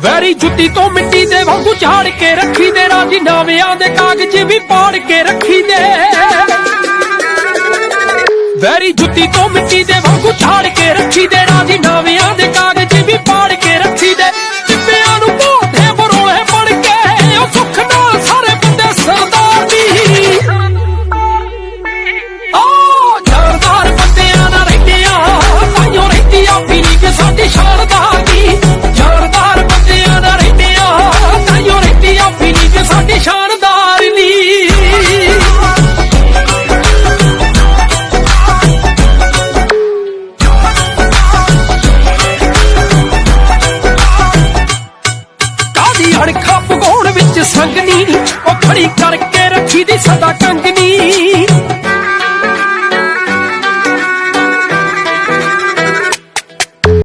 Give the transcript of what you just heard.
Very ਜੁੱਤੀ ਤੋਂ ਮਿੱਟੀ ਦੇ ਵਾਂਗੂ ਝਾੜ ਕੇ ਰੱਖੀ ਦੇ, ਰਾਜੀ ਨਾਵਿਆਂ ਦੇ ਕਾਗਜ਼ ਵੀ ਪਾੜ ਕੇ ਰੱਖੀ ਦੇ। ਵੈਰੀ ਜੁੱਤੀ ਤੋਂ ਮਿੱਟੀ ਦੇ ਵਾਂਗੂ ਝਾੜ ਕੇ ਰੱਖੀ ਦੇ, ਰਾਜੀ ਨਾਵਿਆਂ ਦੇ ਕਾਗਜ਼ ਵੀ ਪਾੜ ਕੇ ਰੱਖੀ ਦੇ। ਚਿੱਬਿਆਂ ਨੂੰ ਭੋਦੇ ਬਰੋਲੇ ਬਣ ਕੇ ਉਹ ਸੁੱਖ ਨਾਲ ਸਾਰੇ ਬੰਦੇ ਸਰਦਾਰ ਦੀ। ਜਾਨਦਾਰ ਬੰਦਿਆਂ ਨਾਲ ਰਹਿੰਦਿਆਂ ਤਾਈਓ ਰਹਿੰਦੀ ਆ ਫੀਲਿੰਗ ਸਾਡੀ ਸ਼ਾਨਦਾਰ ਦੀ। ਜਾਨਦਾਰ ਬੰਦਿਆਂ ਨਾਲ ਰਹਿੰਦਿਆਂ ਤਾਈਓ ਰਹਿੰਦੀ ਆ ਫੀਲਿੰਗ ਸਾਡੀ ਸ਼ਾਨਦਾਰ ਦੀ। ਅੜਖਾ ਪਗਾਉਣ ਵਿੱਚ ਸੰਗਨੀ ਉਹ ਖੜੀ ਕਰਕੇ ਰੱਖੀ ਦੀ ਸਦਾ ਕੰਗਨੀ।